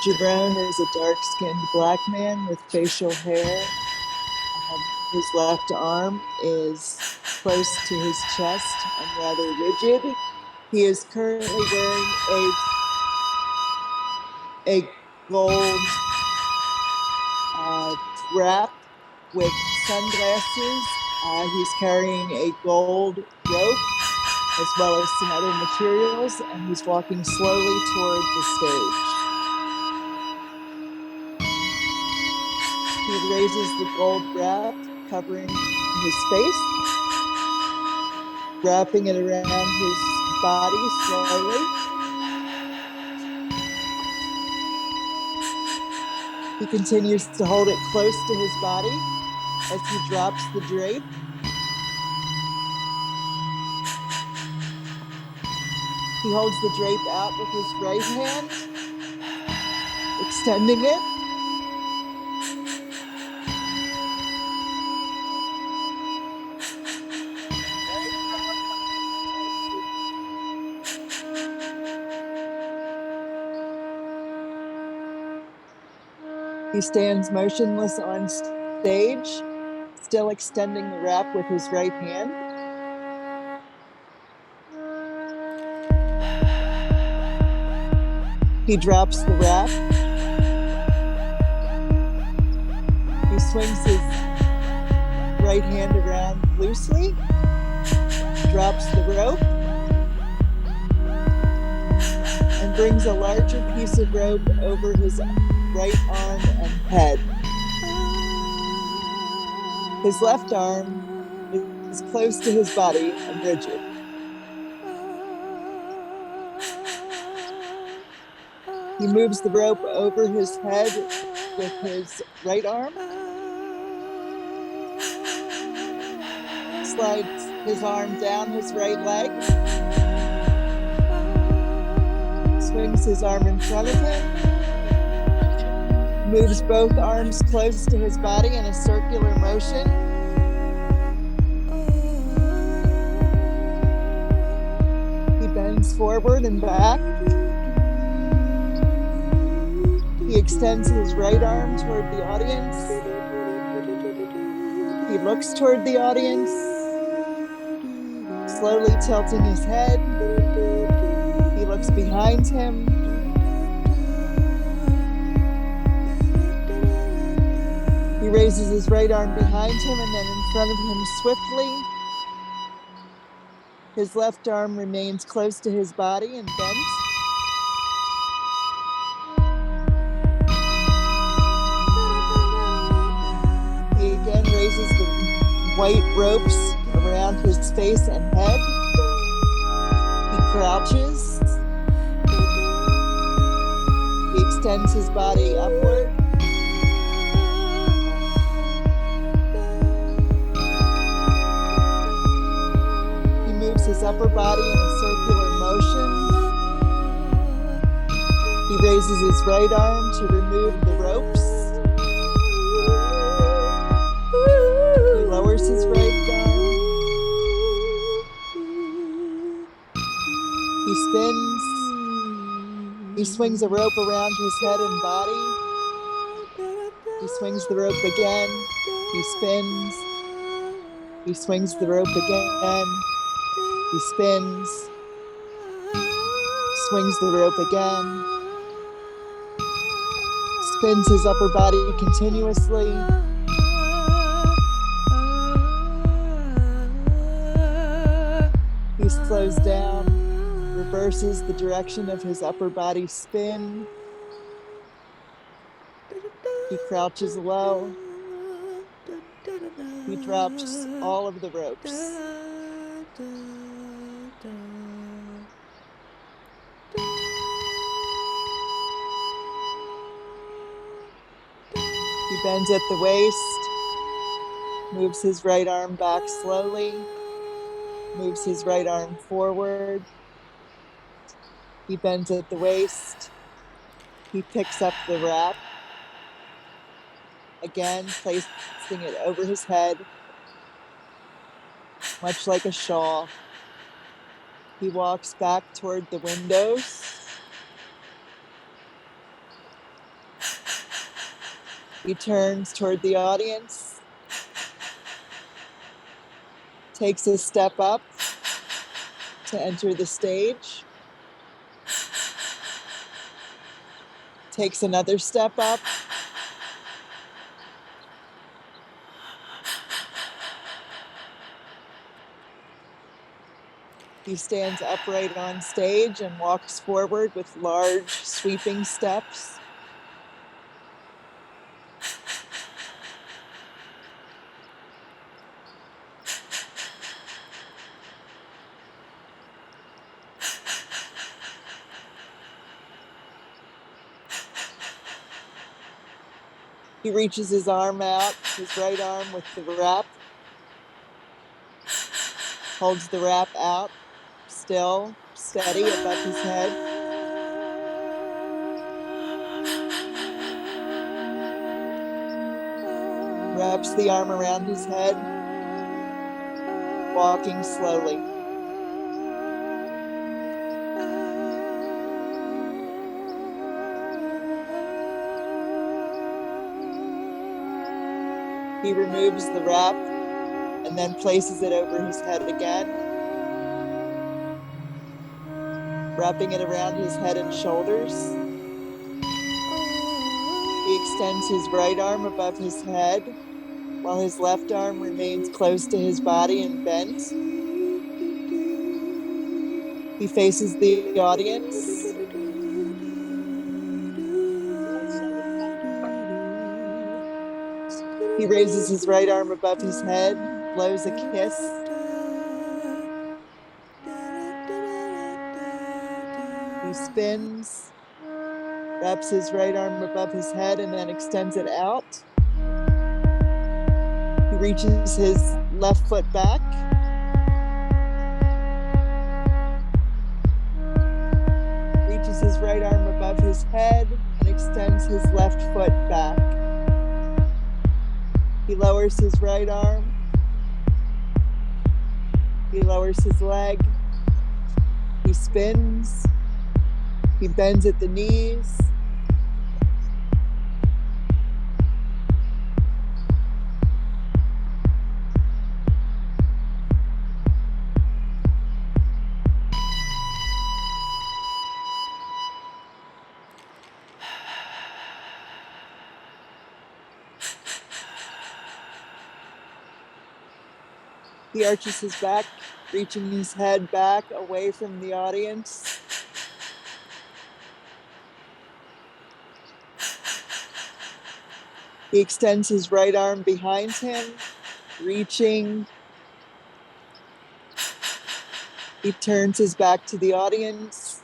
Jerron is a dark-skinned black man with facial hair. His left arm is close to his chest and rather rigid. He is currently wearing a gold wrap with sunglasses. He's carrying a gold rope as well as some other materials, and he's walking slowly toward the stage. He raises the gold wrap, covering his face, wrapping it around his body slowly. He continues to hold it close to his body as he drops the drape. He holds the drape out with his right hand, extending it. He stands motionless on stage, still extending the wrap with his right hand. He drops the wrap. He swings his right hand around loosely, drops the rope, and brings a larger piece of rope over his right arm and head. His left arm is close to his body and rigid. He moves the rope over his head with his right arm, slides his arm down his right leg, swings his arm in front of him, moves both arms close to his body in a circular motion. He bends forward and back. He extends his right arm toward the audience. He looks toward the audience, slowly tilting his head. He looks behind him. He raises his right arm behind him and then in front of him swiftly. His left arm remains close to his body and bent. He again raises the white ropes around his face and head. He crouches. He extends his body upward. He moves his upper body in a circular motion. He raises his right arm to remove the ropes. He lowers his right arm. He spins. He swings a rope around his head and body. He swings the rope again. He spins. He swings the rope again. He spins. Swings the rope again. Spins his upper body continuously. He slows down, reverses the direction of his upper body spin. He crouches low. He drops all of the ropes. He bends at the waist, moves his right arm back slowly, moves his right arm forward. He bends at the waist. He picks up the wrap, again placing it over his head, much like a shawl. He walks back toward the windows. He turns toward the audience, takes a step up to enter the stage, takes another step up, he stands upright on stage and walks forward with large sweeping steps. He reaches his arm out, his right arm with the wrap, holds the wrap out, still, steady above his head. Wraps the arm around his head, walking slowly. He removes the wrap and then places it over his head again, wrapping it around his head and shoulders. He extends his right arm above his head while his left arm remains close to his body and bent. He faces the audience. He raises his right arm above his head, blows a kiss. He spins, wraps his right arm above his head and then extends it out. He reaches his left foot back. Reaches his right arm above his head and extends his left foot back. He lowers his right arm. He lowers his leg. He spins. He bends at the knees. He arches his back, reaching his head back away from the audience. He extends his right arm behind him, reaching. He turns his back to the audience.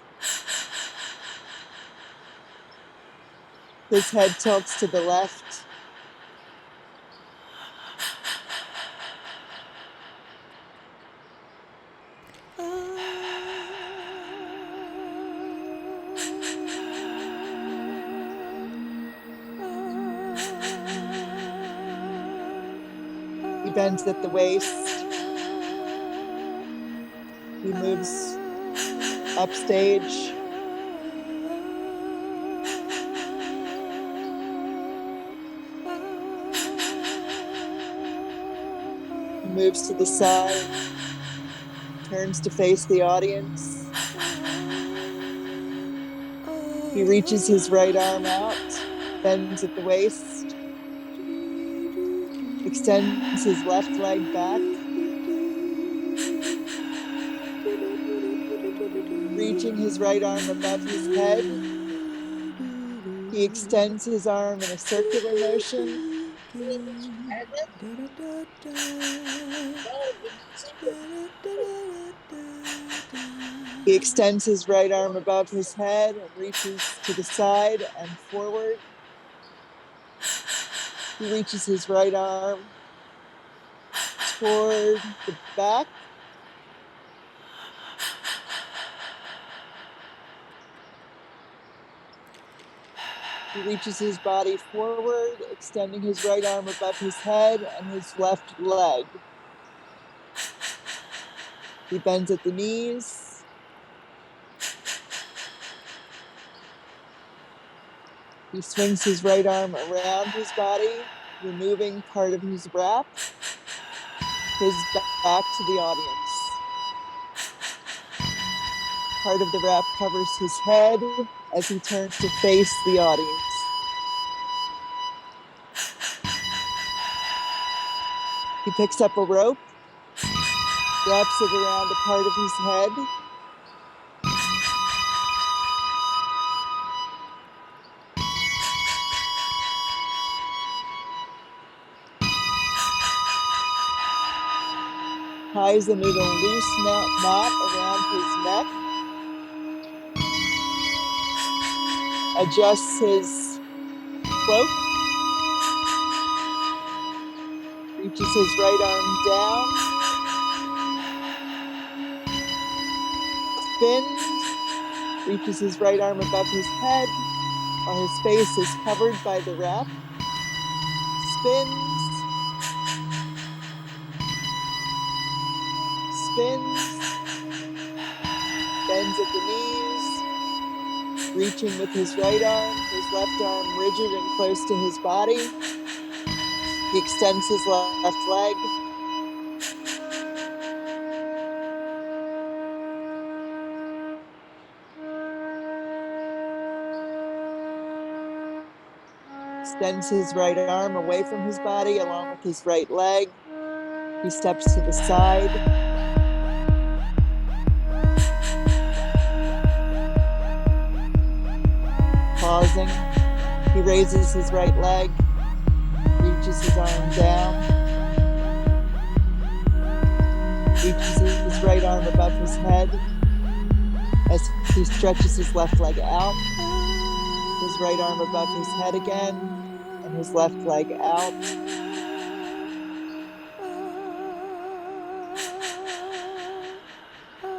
His head tilts to the left. He bends at the waist. He moves upstage. He moves to the side, turns to face the audience. He reaches his right arm out, bends at the waist, extends his left leg back, reaching his right arm above his head. He extends his arm in a circular motion. He extends his right arm above his head and reaches to the side and forward. He reaches his right arm toward the back. He reaches his body forward, extending his right arm above his head and his left leg. He bends at the knees. He swings his right arm around his body, removing part of his wrap, his back to the audience. Part of the wrap covers his head as he turns to face the audience. He picks up a rope, wraps it around a part of his head, ties a loose knot around his neck, adjusts his cloak, reaches his right arm down, spins, reaches his right arm above his head while his face is covered by the wrap, spins, bends at the knees, reaching with his right arm, his left arm rigid and close to his body. He extends his left leg. Extends his right arm away from his body along with his right leg. He steps to the side. Pausing. He raises his right leg, reaches his arm down, reaches his right arm above his head as he stretches his left leg out, his right arm above his head again, and his left leg out.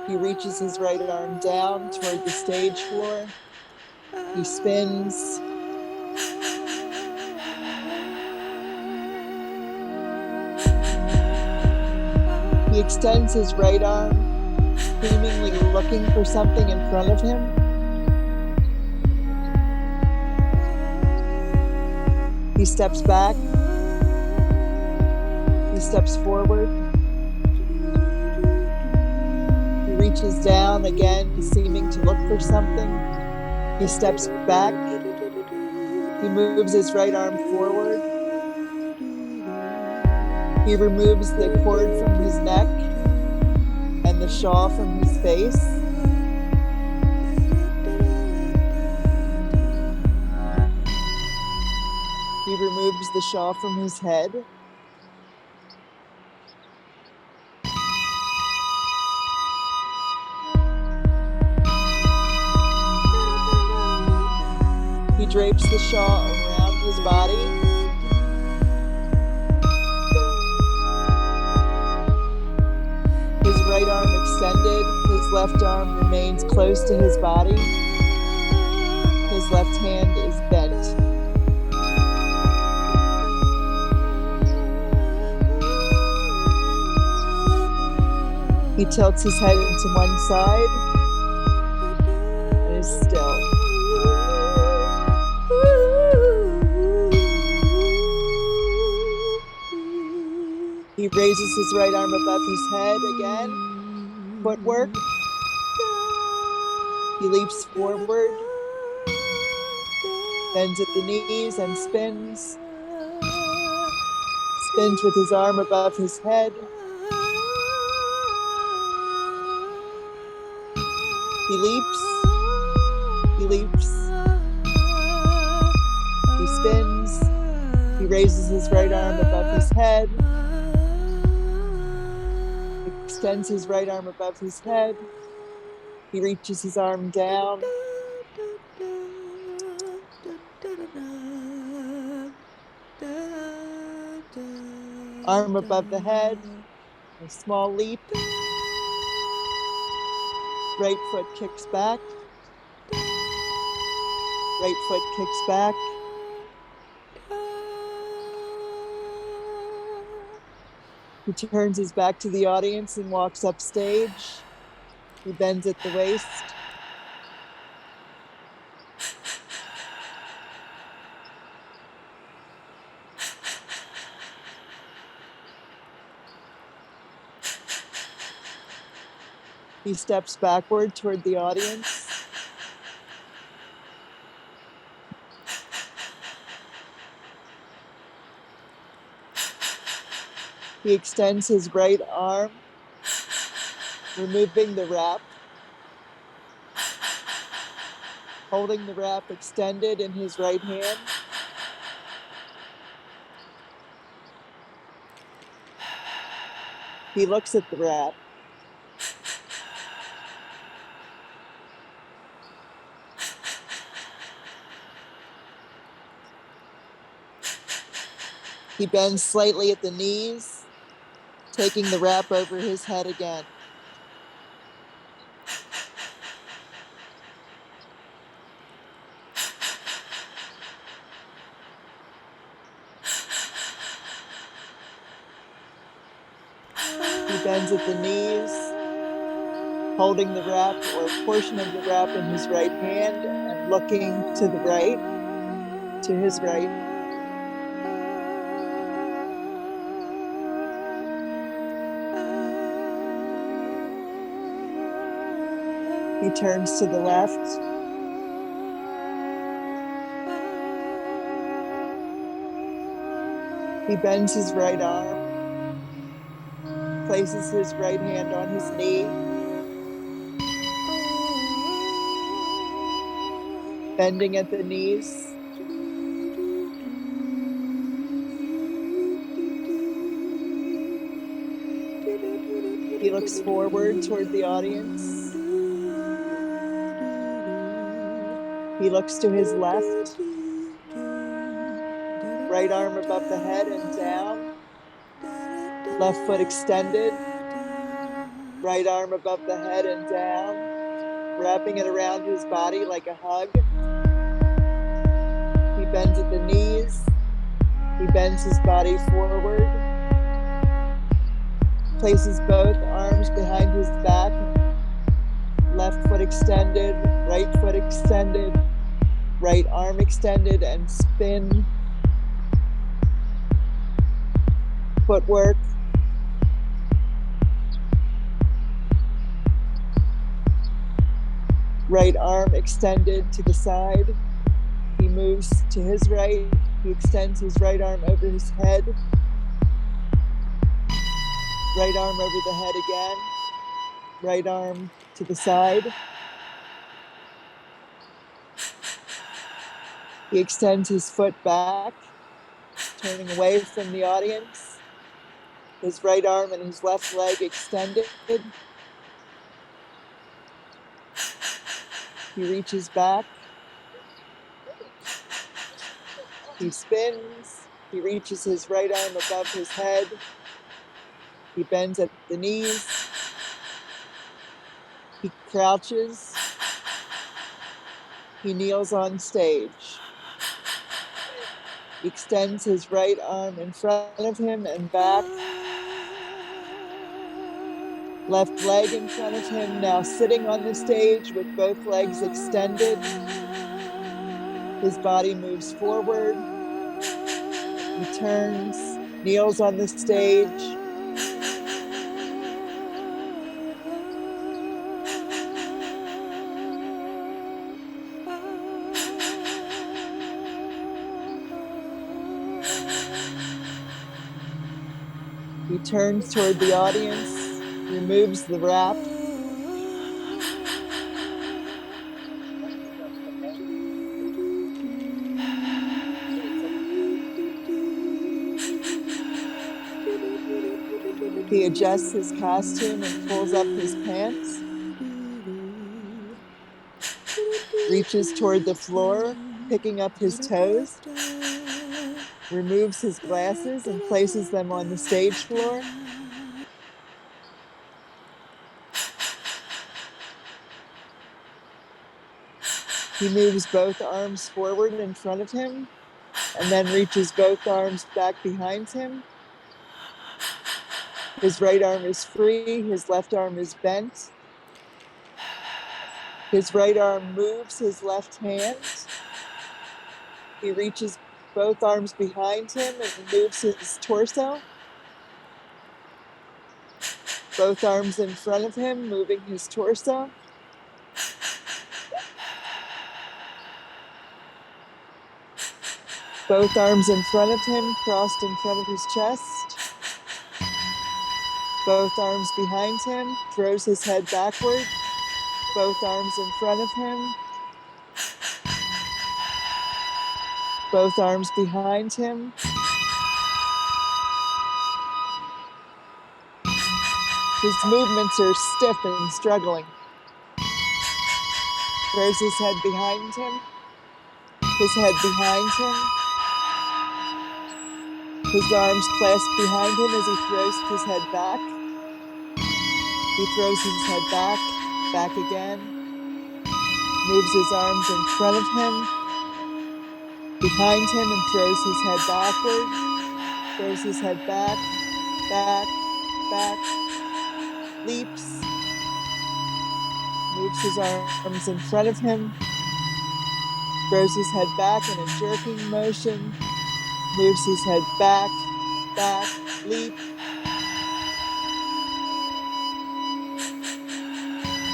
He reaches his right arm down toward the stage floor. He spins. He extends his right arm, seemingly looking for something in front of him. He steps back. He steps forward. He reaches down again, seeming to look for something. He steps back. He moves his right arm forward. He removes the cord from his neck and the shawl from his face. He removes the shawl from his head. He drapes the shawl around his body. His right arm extended, his left arm remains close to his body. His left hand is bent. He tilts his head to one side and is still. He raises his right arm above his head again. Footwork. He leaps forward, bends at the knees and spins. Spins with his arm above his head. He leaps. He leaps. He spins. He raises his right arm above his head. Extends his right arm above his head. He reaches his arm down. Arm above the head. A small leap. Right foot kicks back. Right foot kicks back. He turns his back to the audience and walks up stage. He bends at the waist. He steps backward toward the audience. He extends his right arm, removing the wrap, holding the wrap extended in his right hand. He looks at the wrap. He bends slightly at the knees, taking the wrap over his head again. He bends at the knees, holding the wrap or a portion of the wrap in his right hand and looking to the right, to his right. He turns to the left. He bends his right arm, places his right hand on his knee, bending at the knees. He looks forward toward the audience. He looks to his left, right arm above the head and down, left foot extended, right arm above the head and down, wrapping it around his body like a hug. He bends at the knees. He bends his body forward, places both arms behind his back, left foot extended, right foot extended, right arm extended, and spin. Footwork. Right arm extended to the side. He moves to his right. He extends his right arm over his head. Right arm over the head again. Right arm to the side. He extends his foot back, turning away from the audience. His right arm and his left leg extended. He reaches back. He spins. He reaches his right arm above his head. He bends at the knees. He crouches. He kneels on stage. He extends his right arm in front of him and back. Left leg in front of him, now sitting on the stage with both legs extended. His body moves forward. He turns, kneels on the stage. He turns toward the audience, removes the wrap. He adjusts his costume and pulls up his pants. Reaches toward the floor, picking up his toes. Removes his glasses and places them on the stage floor. He moves both arms forward in front of him and then reaches both arms back behind him. His right arm is free, his left arm is bent. His right arm moves his left hand. He reaches both arms behind him and moves his torso. Both arms in front of him, moving his torso. Both arms in front of him, crossed in front of his chest. Both arms behind him, throws his head backward. Both arms in front of him. Both arms behind him. His movements are stiff and struggling. Throws his head behind him. His head behind him. His arms clasped behind him as he throws his head back. He throws his head back, back again. Moves his arms in front of him, behind him, and throws his head backward. Throws his head back, back, back. Leaps. Moves his arms in front of him. Throws his head back in a jerking motion. Moves his head back, back, leap.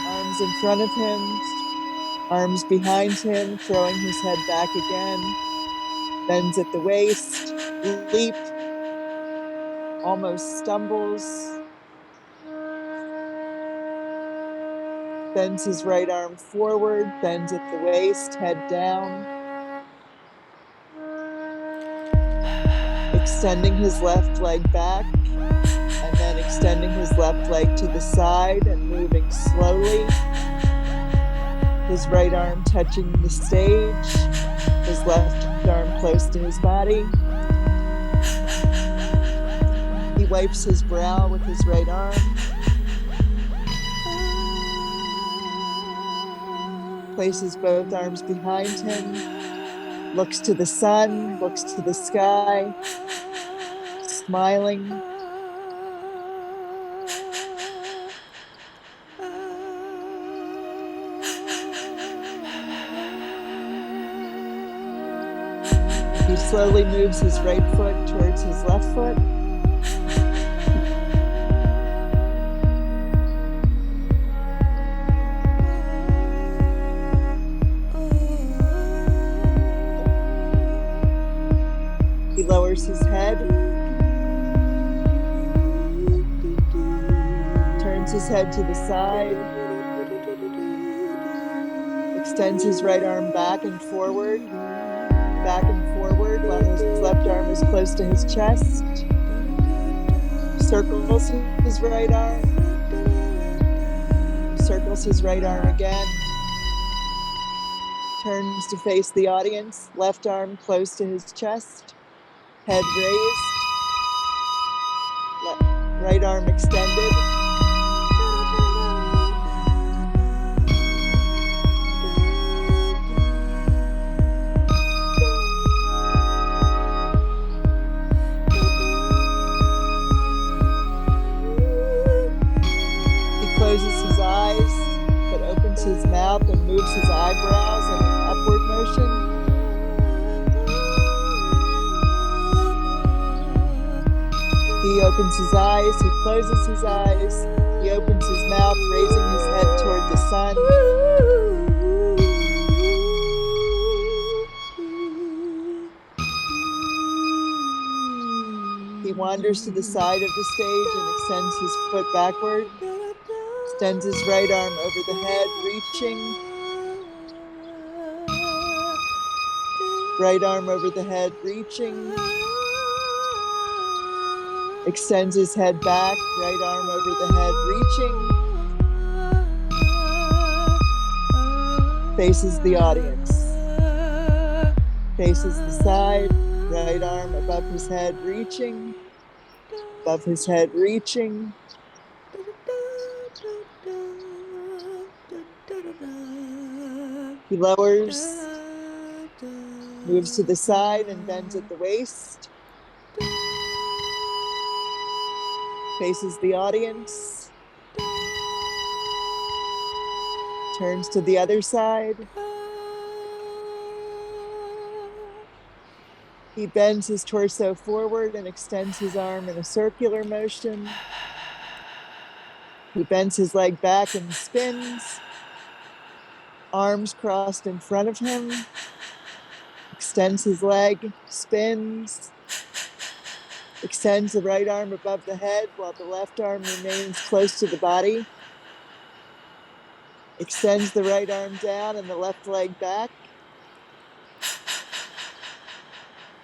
Arms in front of him, arms behind him, throwing his head back again. Bends at the waist, leap. Almost stumbles. Bends his right arm forward, bends at the waist, head down. Extending his left leg back, and then extending his left leg to the side and moving slowly. His right arm touching the stage, his left arm close to his body. He wipes his brow with his right arm. Places both arms behind him, looks to the sun, looks to the sky, smiling. He slowly moves his right foot towards his left foot. He lowers his head, turns his head to the side, extends his right arm back and forward while his left arm is close to his chest. Circles his right arm, circles his right arm again. Turns to face the audience, left arm close to his chest. Head raised, right arm extended. He closes his eyes, but opens his mouth and moves his eyebrows in an upward motion. He opens his eyes, he closes his eyes, he opens his mouth, raising his head toward the sun. He wanders to the side of the stage and extends his foot backward, extends his right arm over the head, reaching. Right arm over the head, reaching. Extends his head back, right arm over the head, reaching. Faces the audience. Faces the side, right arm above his head, reaching. Above his head, reaching. He lowers, moves to the side and bends at the waist. Faces the audience, turns to the other side. He bends his torso forward and extends his arm in a circular motion. He bends his leg back and spins, arms crossed in front of him, extends his leg, spins, extends the right arm above the head while the left arm remains close to the body, extends the right arm down and the left leg back,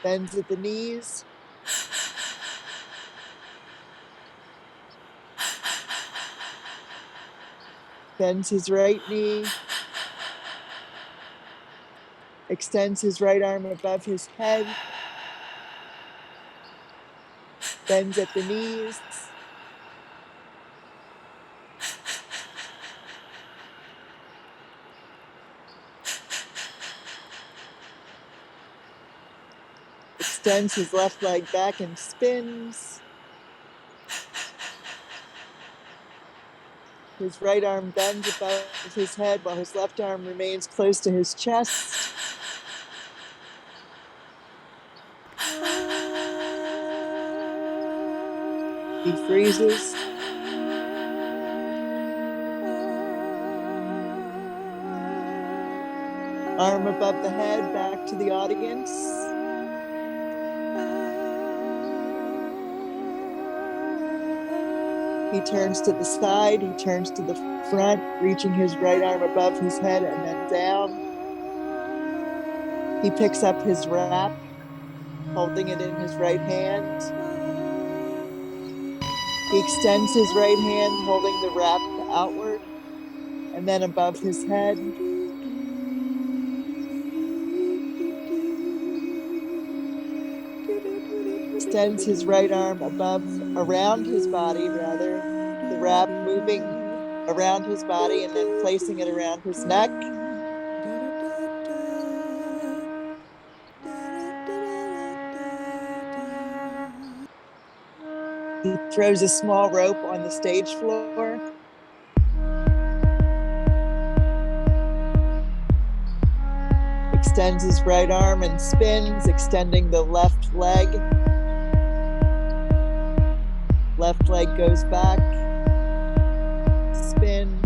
bends at the knees, bends his right knee, extends his right arm above his head, bends at the knees, extends his left leg back and spins. His right arm bends above his head while his left arm remains close to his chest. He freezes. Arm above the head, back to the audience. He turns to the side, he turns to the front, reaching his right arm above his head and then down. He picks up his wrap, holding it in his right hand. He extends his right hand, holding the wrap outward and then above his head. Extends his right arm around his body, the wrap moving around his body and then placing it around his neck. He throws a small rope on the stage floor. Extends his right arm and spins, extending the left leg. Left leg goes back. Spin.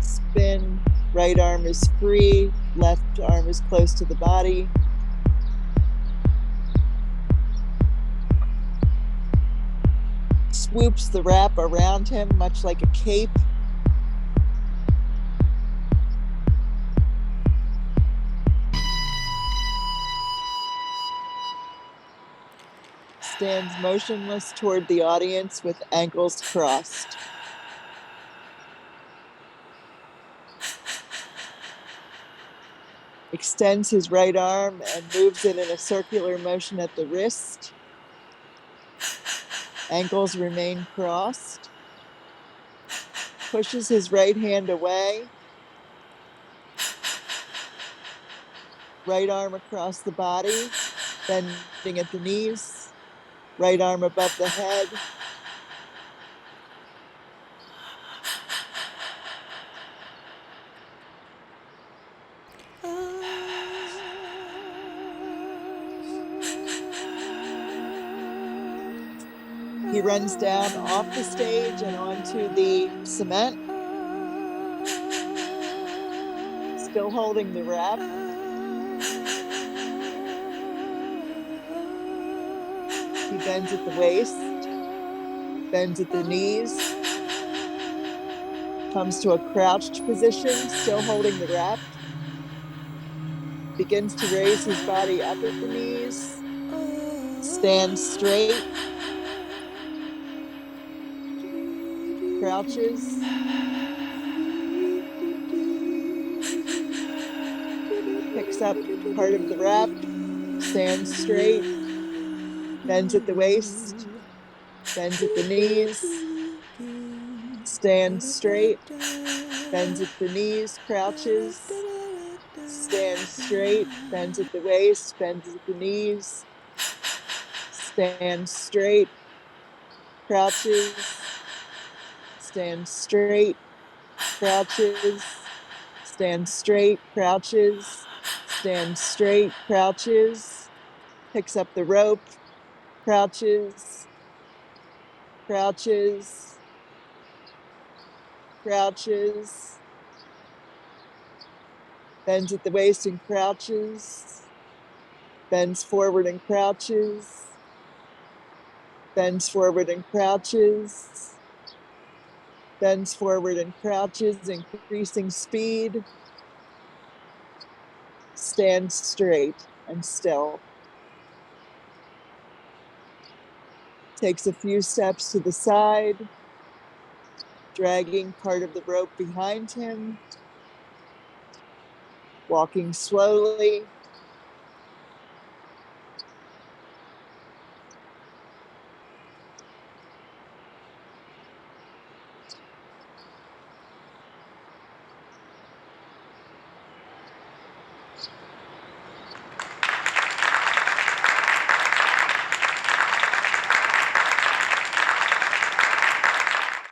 Spin. Right arm is free. Left arm is close to the body. Swoops the wrap around him, much like a cape. Stands motionless toward the audience with ankles crossed. Extends his right arm and moves it in a circular motion at the wrist. Ankles remain crossed. Pushes his right hand away. Right arm across the body, bending at the knees. Right arm above the head. He runs down off the stage and onto the cement, still holding the wrap. He bends at the waist, bends at the knees, comes to a crouched position, still holding the wrap. Begins to raise his body up at the knees, stands straight, crouches, picks up part of the wrap, stands straight, bends at the waist, bends at the knees, stands straight, bends at the knees, crouches, stands straight, bends at the waist, bends at the knees, stands straight, crouches, stands straight, crouches, stands straight, crouches, stands straight, crouches, picks up the rope, crouches, crouches, crouches, bends at the waist and crouches, bends forward and crouches, bends forward and crouches, bends forward and crouches, increasing speed, stands straight and still. Takes a few steps to the side, dragging part of the rope behind him, walking slowly,